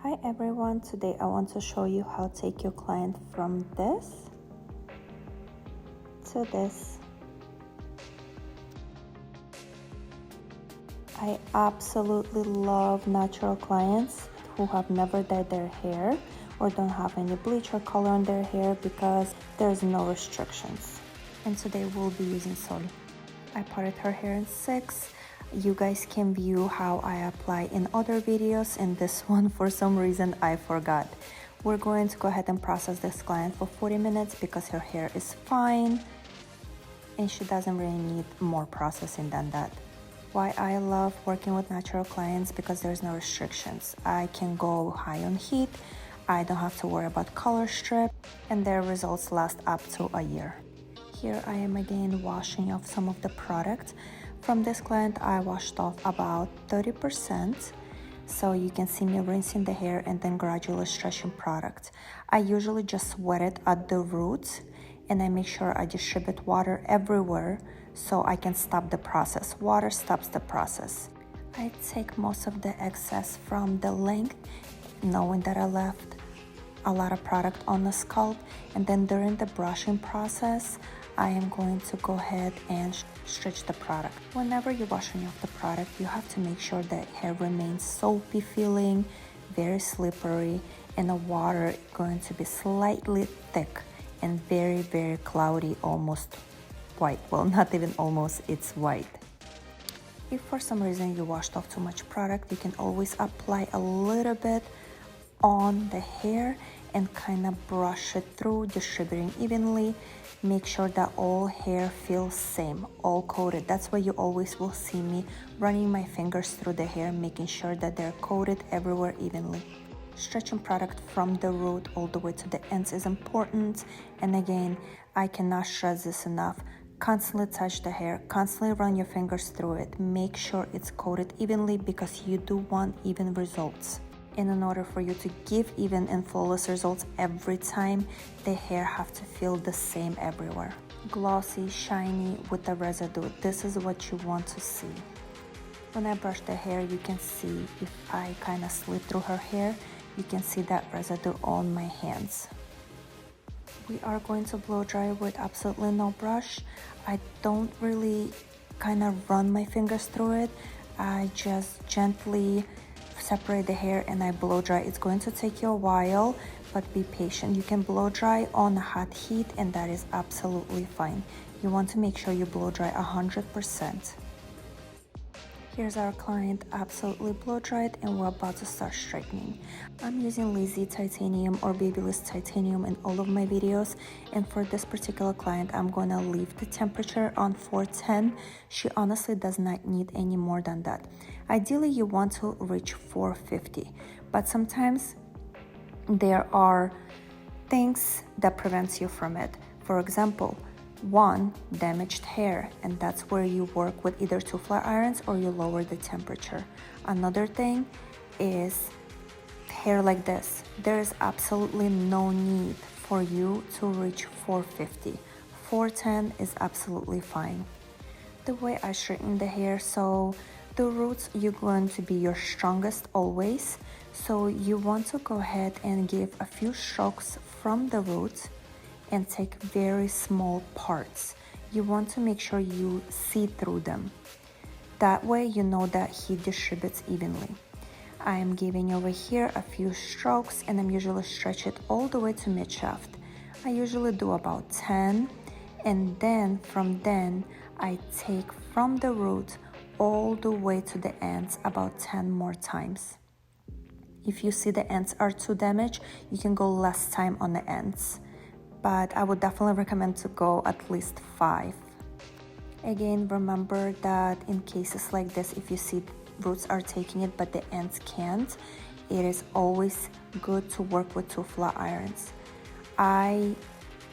Hi everyone, today I want to show you how to take your client from this to this. I absolutely love natural clients who have never dyed their hair or don't have any bleach or color on their hair because there's no restrictions. And today we'll be using Sol. I parted her hair in 6. You guys can view how I apply in other videos. In this one, for some reason, I forgot. We're going to go ahead and process this client for 40 minutes because her hair is fine and she doesn't really need more processing than that. Why I love working with natural clients because there's no restrictions. I can go high on heat, I don't have to worry about color strip, and their results last up to a year. Here I am again washing off some of the product. From this client, I washed off about 30%. So you can see me rinsing the hair and then gradually stretching product. I usually just wet it at the roots and I make sure I distribute water everywhere so I can stop the process. Water stops the process. I take most of the excess from the length, knowing that I left a lot of product on the scalp, and then during the brushing process I am going to go ahead and stretch the product. Whenever you're washing off the product, you have to make sure that hair remains soapy feeling, very slippery, and the water going to be slightly thick and very cloudy, almost white. Well, not even almost, it's white. If for some reason you washed off too much product, you can always apply a little bit on the hair and kind of brush it through, distributing evenly. Make sure that all hair feels same, all coated. That's why you always will see me running my fingers through the hair, making sure that they're coated everywhere evenly. Stretching product from the root all the way to the ends is important. And again, I cannot stress this enough. Constantly touch the hair, constantly run your fingers through it. Make sure it's coated evenly because you do want even results. And in order for you to give even and flawless results every time, the hair have to feel the same everywhere. Glossy, shiny with the residue. This is what you want to see. When I brush the hair, you can see if I kind of slip through her hair, you can see that residue on my hands. We are going to blow dry with absolutely no brush. I don't really kind of run my fingers through it. I just gently separate the hair and I blow dry. It's going to take you a while, but be patient. You can blow dry on hot heat and that is absolutely fine. You want to make sure you blow dry 100%. Here's our client absolutely blow dried and we're about to start straightening. I'm using Lazy Titanium or Babyliss Titanium in all of my videos, and for this particular client I'm gonna leave the temperature on 410. She honestly does not need any more than that. Ideally you want to reach 450, but sometimes there are things that prevents you from it. For example, one, damaged hair, and that's where you work with either 2 flat irons or you lower the temperature. Another thing is hair like this. There is absolutely no need for you to reach 450. 410 is absolutely fine. The way I straighten the hair, so the roots, you're going to be your strongest always. So you want to go ahead and give a few strokes from the roots and take very small parts. You want to make sure you see through them. That way you know that heat distributes evenly. I am giving over here a few strokes and I'm usually stretch it all the way to mid shaft. I usually do about 10, and then from then I take from the root all the way to the ends about 10 more times. If you see the ends are too damaged, you can go less time on the ends, but I would definitely recommend to go at least 5. Again, remember that in cases like this, if you see roots are taking it but the ends can't, it is always good to work with 2 flat irons. I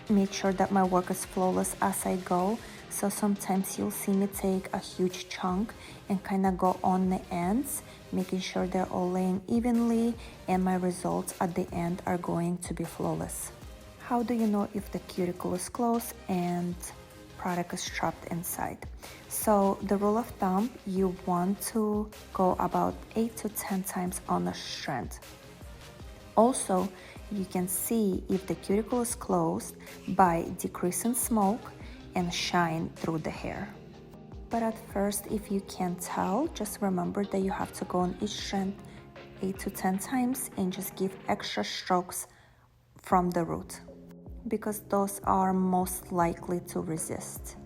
make sure that my work is flawless as I go, so sometimes you'll see me take a huge chunk and kind of go on the ends, making sure they're all laying evenly and my results at the end are going to be flawless. How do you know if the cuticle is closed and product is trapped inside? So the rule of thumb, you want to go about 8 to 10 times on a strand. Also, you can see if the cuticle is closed by decreasing smoke and shine through the hair. But at first, if you can't tell, just remember that you have to go on each strand 8 to 10 times and just give extra strokes from the root, because those are most likely to resist.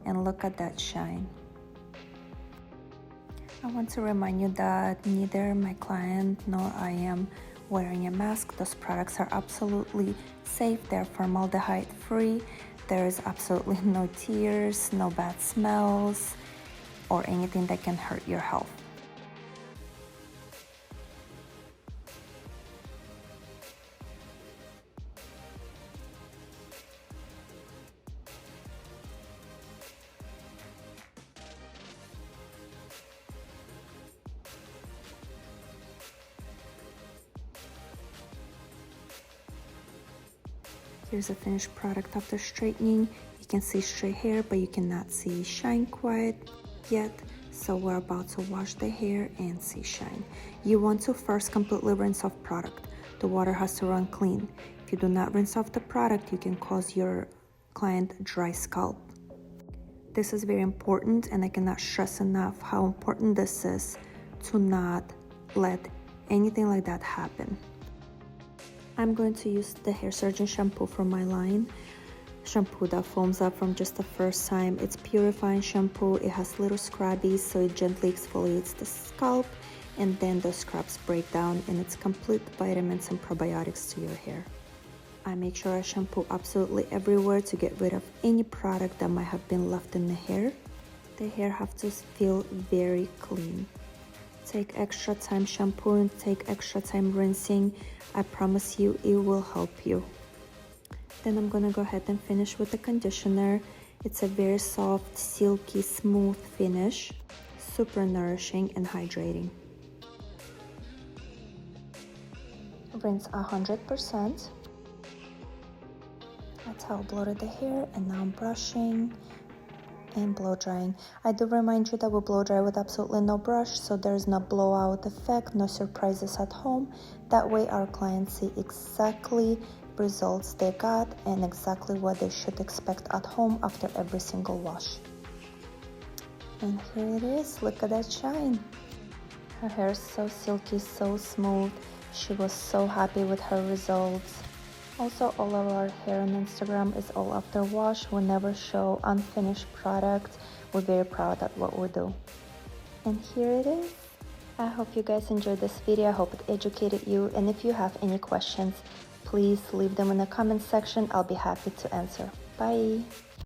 And look at that shine. I want to remind you that neither my client nor I am wearing a mask. Those products are absolutely safe. They're formaldehyde free. There is absolutely no tears, no bad smells, or anything that can hurt your health. Here's a finished product after straightening. You can see straight hair, but you cannot see shine quite yet. So we're about to wash the hair and see shine. You want to first completely rinse off product. The water has to run clean. If you do not rinse off the product, you can cause your client dry scalp. This is very important, and I cannot stress enough how important this is to not let anything like that happen. I'm going to use the hair surgeon shampoo from my line. Shampoo that foams up from just the first time. It's purifying shampoo. It has little scrubbies, so it gently exfoliates the scalp, and then the scrubs break down, and it's complete vitamins and probiotics to your hair. I make sure I shampoo absolutely everywhere to get rid of any product that might have been left in the hair. The hair have to feel very clean. Take extra time shampooing, take extra time rinsing. I promise you it will help you. Then I'm gonna go ahead and finish with the conditioner. It's a very soft, silky, smooth finish, super nourishing and hydrating. Rinse 100%. That's how I bloated the hair, and now I'm brushing and blow drying. I do remind you that we blow dry with absolutely no brush, so there's no blowout effect, no surprises at home. That way our clients see exactly results they got and exactly what they should expect at home after every single wash. And here it is. Look at that shine. Her hair is so silky, so smooth. She was so happy with her results. Also, all of our hair on Instagram is all after wash. We never show unfinished product. We're very proud at what we do. And here it is. I hope you guys enjoyed this video. I hope it educated you. And if you have any questions, please leave them in the comment section. I'll be happy to answer. Bye.